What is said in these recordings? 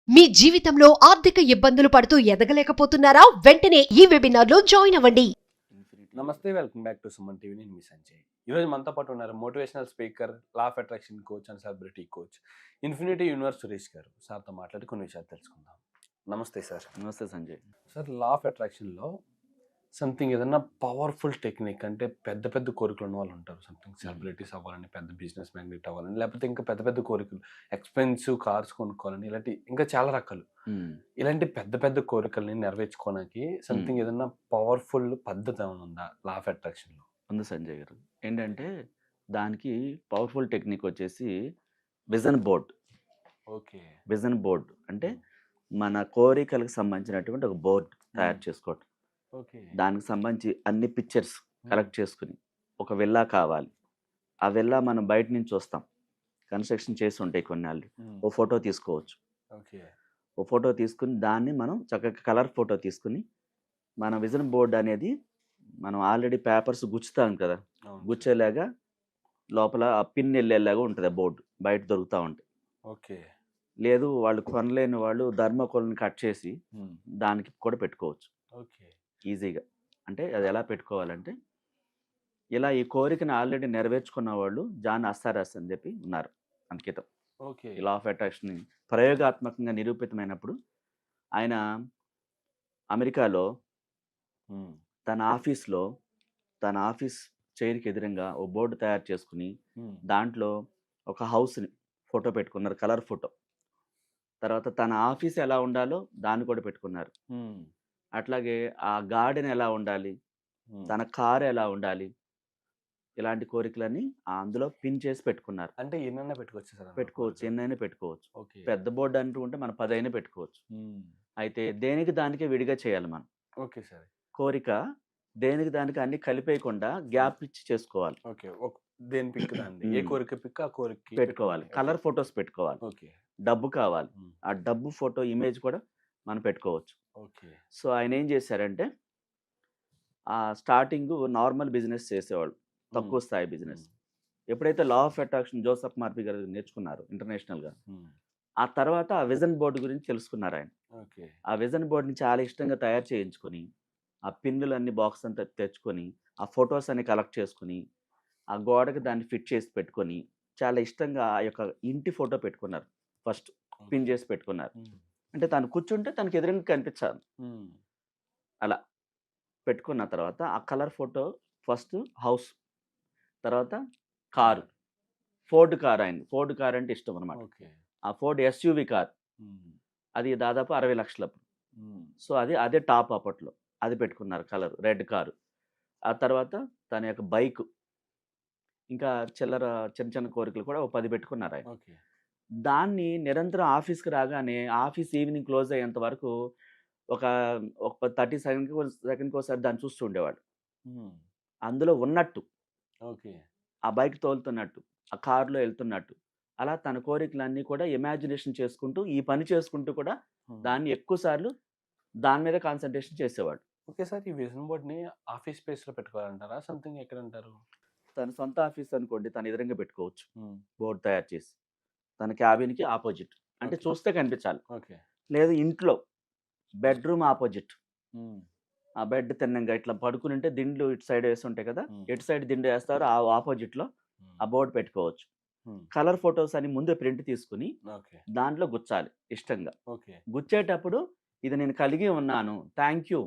మీ జీవితంలో ఆర్థిక ఇబ్బందులు పడుతూ ఎదగలేకపోతున్నారా? వెంటనే ఈ వెబినార్లో జాయిన్ అవ్వండి. నమస్తే, welcome back to Suman TV. నేను మీ సంజయ్. ఈరోజు మనతో పాటు ఉన్నారు motivational speaker, law of attraction coach and celebrity coach infinity universe Suresh garu. సార్తో మాట్లాడి కొన్ని విషయాలు తెలుసుకుందాం. నమస్తే సార్. నమస్తే సంజయ్. సార్, లా ఆఫ్ అట్రాక్షన్లో సంథింగ్ ఏదన్నా పవర్ఫుల్ టెక్నిక్, అంటే పెద్ద పెద్ద కోరికలు ఉన్న వాళ్ళు ఉంటారు. సంథింగ్ సెలబ్రిటీస్ అవ్వాలని, పెద్ద బిజినెస్ మ్యాగ్నెట్ అవ్వాలని, లేకపోతే ఇంకా పెద్ద పెద్ద కోరికలు, ఎక్స్పెన్సివ్ కార్స్ కొనుక్కోవాలని, ఇలాంటి ఇంకా చాలా రకాలు. ఇలాంటి పెద్ద పెద్ద కోరికల్ని నెరవేర్చుకోవడానికి సంథింగ్ ఏదన్నా పవర్ఫుల్ పద్ధతి ఏమైనా ఉందా లా ఆఫ్ అట్రాక్షన్లో? ఉంది సంజయ్ గారు. ఏంటంటే దానికి పవర్ఫుల్ టెక్నిక్ వచ్చేసి vision board. Okay. Vision board అంటే మన కోరికలకు సంబంధించినటువంటి ఒక బోర్డ్ తయారు చేసుకోవటం. ఓకే. దానికి సంబంధించి అన్ని పిక్చర్స్ కలెక్ట్ చేసుకుని, ఒక విల్లా కావాలి, ఆ విల్లా మనం బయట నుంచి వస్తాం, కన్స్ట్రక్షన్ చేసి ఉంటాయి కొన్నాళ్ళు, ఓ ఫోటో తీసుకోవచ్చు. ఓకే. ఓ ఫోటో తీసుకుని దాన్ని మనం చక్కగా కలర్ ఫోటో తీసుకుని మన విజన్ బోర్డ్ అనేది మనం ఆల్రెడీ పేపర్స్ గుచ్చుతాం కదా, గుచ్చేలాగా లోపల ఆ పిన్ వెళ్ళేలాగా ఉంటుంది. ఆ బోర్డు బయట దొరుకుతూ ఉంటాయి. ఓకే. లేదు వాళ్ళు కొనలేని వాళ్ళు ధర్మకోల్ని కట్ చేసి దానికి కూడా పెట్టుకోవచ్చు ఓకే. ఈజీగా. అంటే అది ఎలా పెట్టుకోవాలంటే, ఇలా ఈ కోరికను ఆల్రెడీ నెరవేర్చుకున్న వాళ్ళు జాన్ అస్సారస్ అని చెప్పి ఉన్నారు అంకితం. ఓకే. ఈ లా ఆఫ్ అట్రాక్షన్ ప్రయోగాత్మకంగా నిరూపితమైనప్పుడు ఆయన అమెరికాలో తన ఆఫీస్ చైర్కి ఎదురుగా ఓ బోర్డు తయారు చేసుకుని దాంట్లో ఒక హౌస్ని ఫోటో పెట్టుకున్నారు, కలర్ ఫోటో. తర్వాత తన ఆఫీస్ ఎలా ఉండాలో దాన్ని కూడా పెట్టుకున్నారు. అట్లాగే ఆ గార్డెన్ ఎలా ఉండాలి, తన కారు ఎలా ఉండాలి, ఇలాంటి కోరికలన్నీ అందులో పిన్ చేసి పెట్టుకున్నారు. అంటే ఎన్నైనా పెట్టుకోవచ్చు సార్? పెట్టుకోవచ్చు, ఎన్నైనా పెట్టుకోవచ్చు. ఓకే. పెద్ద బోర్డు అంటుంటే మనం 10 అయినా పెట్టుకోవచ్చు. అయితే దేనికి దానికే విడిగా చేయాలి మనం. Okay sir. కోరిక దేనికి దానికి అన్ని కలిపేయకుండా గ్యాప్ ఇచ్చి చేసుకోవాలి. ఓకే. దేని పిక్ దాన్ని, ఏ కోరిక పిక్ ఆ కోరిక పెట్టుకోవాలి. కలర్ ఫొటోస్ పెట్టుకోవాలి. ఓకే. డబ్బు కావాలి, ఆ డబ్బు ఫోటో ఇమేజ్ కూడా మనం పెట్టుకోవచ్చు. ఓకే. సో ఆయన ఏం చేశారంటే, ఆ స్టార్టింగ్ నార్మల్ బిజినెస్ చేసేవాళ్ళు, తక్కువ స్థాయి బిజినెస్. ఎప్పుడైతే లా ఆఫ్ అట్రాక్షన్ జోసెఫ్ మార్ఫీ గారు నేర్చుకున్నారు ఇంటర్నేషనల్గా, ఆ తర్వాత ఆ విజన్ బోర్డు గురించి తెలుసుకున్నారు ఆయన. ఓకే. ఆ విజన్ బోర్డుని చాలా ఇష్టంగా తయారు చేయించుకొని, ఆ పిన్నులన్నీ బాక్స్ అంతా తెచ్చుకొని, ఆ ఫొటోస్ అన్ని కలెక్ట్ చేసుకుని, ఆ గోడకి దాన్ని ఫిట్ చేసి పెట్టుకొని, చాలా ఇష్టంగా ఆ యొక్క ఇంటి ఫోటో పెట్టుకున్నారు. ఫస్ట్ పిన్ చేసి పెట్టుకున్నారు. అంటే తను కూర్చుంటే తనకి ఎదురుగా కనిపించాలి. అలా పెట్టుకున్న తర్వాత ఆ కలర్ ఫోటో ఫస్ట్ హౌస్, తర్వాత car, Ford car. Ford car అంటే ఇష్టం అనమాట. ఓకే. ఆ ఫోర్డ్ ఎస్యూవి కార్, అది దాదాపు 60 లక్షలు. సో అదే టాప్ అప్పట్లో. అది పెట్టుకున్నారు కలర్, రెడ్ కారు. ఆ తర్వాత తన యొక్క బైక్, ఇంకా చిల్లర చిన్న చిన్న కోరికలు కూడా 10 పెట్టుకున్నారు ఆయన. ఓకే. దాన్ని నిరంతరం ఆఫీస్కి రాగానే, ఆఫీస్ ఈవినింగ్ క్లోజ్ అయ్యేంత వరకు ఒక 30 సెకండ్కి ఒకసారి దాన్ని చూస్తూ ఉండేవాడు. అందులో ఉన్నట్టు, ఓకే, ఆ బైక్ తోలుతున్నట్టు, ఆ కారులో వెళ్తున్నట్టు, అలా తన కోరికలన్నీ కూడా ఇమాజినేషన్ చేసుకుంటూ, ఈ పని చేసుకుంటూ కూడా దాన్ని ఎక్కువ సార్లు దాని మీద కాన్సన్ట్రేషన్ చేసేవాడు. ఓకే సార్, ఈ విజన్ బోర్డ్ని ఆఫీస్ స్పేస్లో పెట్టుకోవాలంటారా, సంథింగ్ ఎక్కడ అంటారు? తన సొంత ఆఫీస్ అనుకోండి, తన ఎదురుగా పెట్టుకోవచ్చు బోర్డు తయారు చేసి, తన క్యాబిన్కి ఆపోజిట్, అంటే చూస్తే కనిపించాలి. ఓకే. లేదు ఇంట్లో బెడ్రూమ్ ఆపోజిట్, ఆ బెడ్ తిన్నంగా ఇట్లా పడుకుని ఉంటే దిండ్లు ఇటు సైడ్ వేసి ఉంటాయి కదా, ఎటు సైడ్ దిండు వేస్తారో ఆ ఆపోజిట్లో ఆ బోర్డు పెట్టుకోవచ్చు. కలర్ ఫొటోస్ అని ముందే ప్రింట్ తీసుకుని దాంట్లో గుచ్చాలి ఇష్టంగా. గుచ్చేటప్పుడు ఇది నేను కలిగి ఉన్నాను, థ్యాంక్ యూ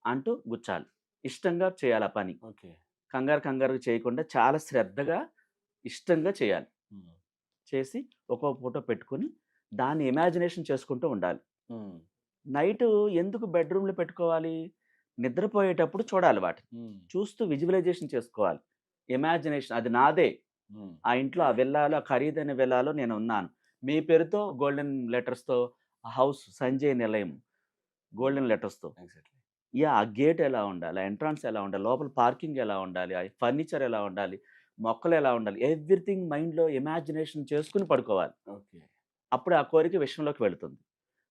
అంటూ గుచ్చాలి. ఇష్టంగా చేయాలి ఆ పని. కంగారు చేయకుండా చాలా శ్రద్ధగా ఇష్టంగా చేయాలి. చేసి ఒక్కో ఫోటో పెట్టుకుని దాన్ని ఇమాజినేషన్ చేసుకుంటూ ఉండాలి. నైట్ ఎందుకు బెడ్రూమ్లో పెట్టుకోవాలి, నిద్రపోయేటప్పుడు చూడాలి, వాటిని చూస్తూ విజువలైజేషన్ చేసుకోవాలి. ఇమాజినేషన్, అది నాదే, ఆ ఇంట్లో ఆ విల్లాలో, ఆ ఖరీదైన విల్లాలో నేను ఉన్నాను, మీ పేరుతో గోల్డెన్ లెటర్స్తో హౌస్ సంజయ్ నిలయం గోల్డెన్ లెటర్స్తో. ఆ గేట్ ఎలా ఉండాలి, ఎంట్రన్స్ ఎలా ఉండాలి, లోపల పార్కింగ్ ఎలా ఉండాలి, ఆ ఫర్నిచర్ ఎలా ఉండాలి, మొక్కలు ఎలా ఉండాలి, ఎవ్రీథింగ్ మైండ్లో ఇమాజినేషన్ చేసుకుని పడుకోవాలి. అప్పుడు ఆ కోరిక విశ్వంలోకి వెళుతుంది.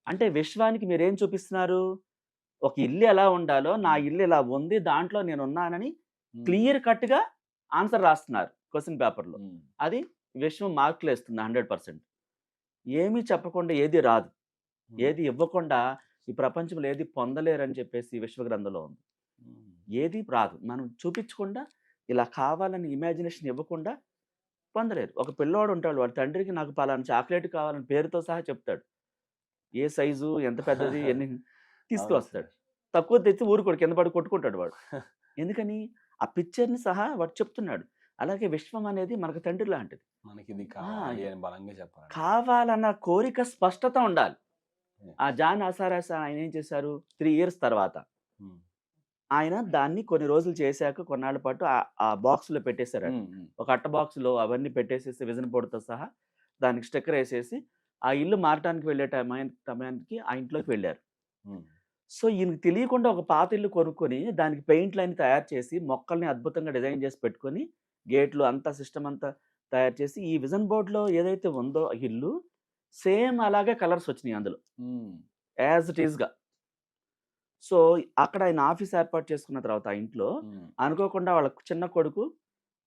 అంటే విశ్వానికి మీరేం చూపిస్తున్నారు, ఒక ఇల్లు ఎలా ఉండాలో, నా ఇల్లు ఇలా ఉంది, దాంట్లో నేను ఉన్నానని క్లియర్ కట్గా ఆన్సర్ రాస్తున్నారు క్వశ్చన్ పేపర్లో. అది విశ్వం మార్కులు వేస్తుంది 100%. ఏమీ చెప్పకుండా ఏది రాదు. ఏది ఇవ్వకుండా ఈ ప్రపంచంలో ఏది పొందలేరని చెప్పేసి విశ్వగ్రంథంలో ఉంది. ఏది రాదు. మనం చూపించకుండా ఇలా కావాలని ఇమాజినేషన్ ఇవ్వకుండా పొందలేరు. ఒక పిల్లోడు ఉంటాడు, వాడి తండ్రికి నాకు పలానా చాక్లెట్ కావాలని పేరుతో సహా చెప్తాడు. ఏ సైజు, ఎంత పెద్దది, ఎన్ని తీసుకొస్తాడు. తక్కువ తెచ్చి ఊరుకోడు, కింద పడి కొట్టుకుంటాడు వాడు. ఎందుకని? ఆ పిక్చర్‌ని సహా వాడు చెప్తున్నాడు. అలాగే విశ్వం అనేది మనకు తండ్రి లాంటిది. మనకి ఇది కావాలి అని బలంగా చెప్పాలి. కావాలన్న కోరిక స్పష్టత ఉండాలి. ఆ జాన్ అసారాస్ ఆయన ఏం చేశారు? 3 ఇయర్స్ తర్వాత ఆయన దాన్ని కొన్ని రోజులు చేశాక కొన్నాళ్ళ పాటు ఆ బాక్స్‌లో పెట్టేశారు. ఒక అట్ట బాక్స్‌లో అవన్నీ పెట్టేసేసి విజన్ బోర్డ్‌తో సహా దానికి స్టిక్కర్ ఏసేసి ఆ ఇల్లు మారటానికి వెళ్ళే సమయానికి ఆ ఇంట్లోకి వెళ్ళారు. సో, ఈయనకి తెలియకుండా ఒక పాత ఇల్లు కొనుక్కొని దానికి పెయింట్‌లన్నీ తయారు చేసి మొక్కల్ని అద్భుతంగా డిజైన్ చేసి పెట్టుకొని గేట్లు అంతా సిస్టమ్ అంతా తయారు చేసి ఈ విజన్ బోర్డ్‌లో ఏదైతే ఉందో ఇల్లు సేమ్ అలాగే కలర్స్ వచ్చినాయి అందులో. యాజ్ ఇట్ ఈస్‌గా. సో, అక్కడ ఆయన ఆఫీస్ ఏర్పాటు చేసుకున్న తర్వాత ఆ ఇంట్లో అనుకోకుండా వాళ్ళ చిన్న కొడుకు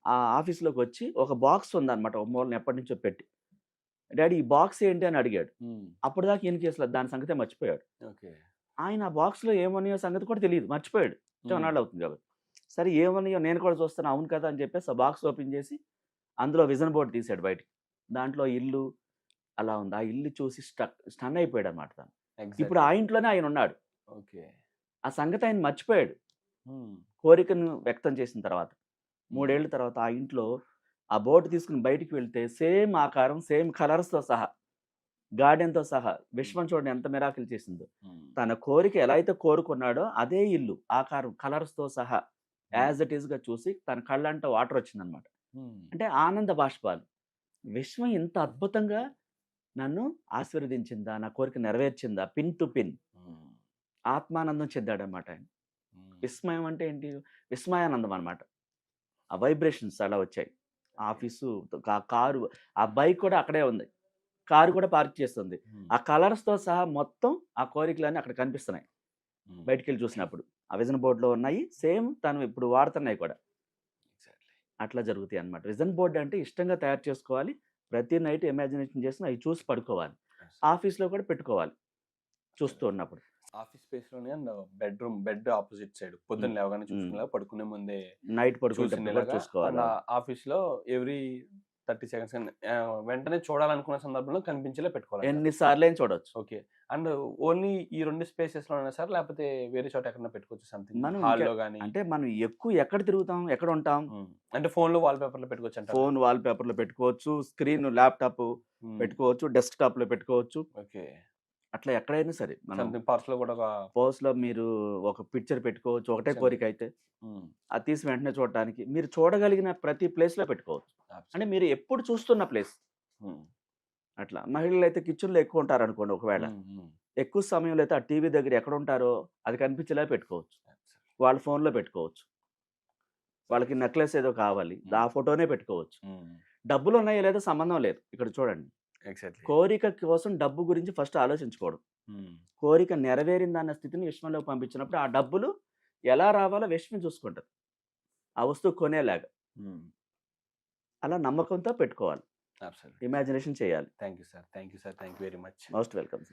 ఆ ఆఫీస్‌లోకి వచ్చి ఒక బాక్స్ ఉందన్నమాట ఒక మూలన ఎప్పటినుంచో పెట్టి. డాడీ ఈ బాక్స్ ఏంటి అని అడిగాడు. అప్పటిదాకా ఈయనకి అసలు దాని సంగతే మర్చిపోయాడు. ఆయన ఆ బాక్స్‌లో ఏమున్నాయో సంగతి కూడా తెలీదు. మర్చిపోయాడు. చానాళ్ళు అవుతుంది కాబట్టి. సరే ఏమున్నాయో నేను కూడా చూస్తాను. అవును కదా అని చెప్పేసి ఆ బాక్స్ ఓపెన్ చేసి అందులో విజన్ బోర్డ్ తీశాడు బయటికి. దాంట్లో ఇల్లు అలా ఉంది. ఆ ఇల్లు చూసి స్టన్ అయిపోయాడన్నమాట తను. ఇప్పుడు ఆ ఇంట్లోనే ఆయన ఉన్నాడు. ఆ సంగతి ఆయన మర్చిపోయాడు. కోరికను వ్యక్తం చేసిన తర్వాత 3 ఏళ్ల తర్వాత ఆ ఇంట్లో ఆ బోర్డు తీసుకుని బయటికి వెళ్తే సేమ్ ఆకారం, సేమ్ కలర్స్‌తో సహా, గార్డెన్‌తో సహా విశ్వం చూడండి ఎంత మిరాకిల్ చేసిందో. తన కోరిక ఎలా అయితే కోరుకున్నాడో అదే ఇల్లు, ఆకారం, కలర్స్‌తో సహా యాజ్ ఇట్ ఈస్‌గా చూసి తన కళ్ళంట వాటర్ వచ్చిందనమాట. అంటే ఆనంద బాష్పాలు. విశ్వం ఇంత అద్భుతంగా నన్ను ఆశీర్వదించిందా, నా కోరిక నెరవేర్చిందా, పిన్ టు పిన్ ఆత్మానందం చెందాడనమాట ఆయన. విస్మయం అంటే ఏంటి? విస్మయానందం అనమాట. ఆ వైబ్రేషన్స్ అలా వచ్చాయి. ఆఫీసు, కారు, ఆ బైక్ కూడా అక్కడే ఉంది. కారు కూడా పార్క్ చేస్తుంది. ఆ కలర్స్‌తో సహా మొత్తం ఆ కోరికలన్నీ అక్కడ కనిపిస్తున్నాయి. బయటికెళ్ళి చూసినప్పుడు. ఆ విజన్ బోర్డ్‌లో ఉన్నాయి. సేమ్ తను ఇప్పుడు వాడుతున్నాయి కూడా. అట్లా జరుగుతాయి అన్నమాట. విజన్ బోర్డ్ అంటే ఇష్టంగా తయారు చేసుకోవాలి. ప్రతి నైట్ ఇమాజినేషన్ చేసి అవి చూసి పడుకోవాలి. ఆఫీస్‌లో కూడా పెట్టుకోవాలి చూస్తూ ఉన్నప్పుడు. ఆఫీస్ స్పేస్‌లోనే అండ్ బెడ్ ఆపోజిట్ సైడ్ పొద్దున్న లేవగానే చూసుకునేలా, పడుకునే ముందే నైట్ పడుకునేటప్పుడు కూడా చూసుకోవాలి. అండ్ ఆఫీస్‌లో ఎవ్రీ 30 సెకండ్స్ వెంటనే చూడాలనుకున్న సందర్భంలో కనిపించేలా పెట్టుకోవాలి. ఎన్ని సార్లైనా చూడొచ్చు. ఓకే. అండ్ ఓన్లీ ఈ 2 స్పేసెస్‌లోనేనా సార్? లేకపోతే వేరే చోట ఎక్కడైనా పెట్టుకోవచ్చా సంథింగ్? మనం హాల్‌లో గాని? అంటే మనం ఎక్కువ ఎక్కడ తిరుగుతాం, ఎక్కడ ఉంటాం? అంటే ఫోన్‌లో వాల్‌పేపర్‌లో పెట్టుకోవచ్చంటారా? ఫోన్ వాల్‌పేపర్‌లో పెట్టుకోవచ్చు, స్క్రీన్ ల్యాప్‌టాప్ పెట్టుకోవచ్చు, డెస్క్‌టాప్‌లో పెట్టుకోవచ్చు. ఓకే. అట్లా ఎక్కడైనా సరే మనం సంథింగ్ పర్స్‌లో కూడా ఒక పర్స్‌లో మీరు ఒక పిక్చర్ పెట్టుకోవచ్చు. ఒకటే కోరిక అయితే అది తీసి వెంటనే చూడడానికి మీరు చూడగలిగిన ప్రతి ప్లేస్‌లో పెట్టుకోవచ్చు. అంటే మీరు ఎప్పుడు చూస్తున్న ప్లేస్. అట్లా మహిళలు అయితే కిచెన్‌లో ఎక్కువ ఉంటారనుకోండి ఒకవేళ. ఎక్కువ సమయంలో అయితే ఆ టీవీ దగ్గర ఎక్కడ ఉంటారో అది కనిపించేలా పెట్టుకోవచ్చు. వాళ్ళ ఫోన్‌లో పెట్టుకోవచ్చు. వాళ్ళకి నెక్లెస్ ఏదో కావాలి, ఆ ఫోటోనే పెట్టుకోవచ్చు. డబ్బులు ఉన్నాయో లేదో సంబంధం లేదు. ఇక్కడ చూడండి. ఎగ్జాక్ట్‌లీ. కోరిక కోసం డబ్బు గురించి ఫస్ట్ ఆలోచించకూడదు. కోరిక నెరవేరిందన్న స్థితిని విశ్వంలోకి పంపించినప్పుడు ఆ డబ్బులు ఎలా రావాలో విశ్వం చూసుకుంటది. ఆ వస్తువు కొనేలాగా. అలా నమ్మకంతో పెట్టుకోవాలి. అబ్సల్యూట్‌లీ. ఇమాజినేషన్ చేయాలి. Thank you sir. Thank you sir. Thank you very much. Most welcome.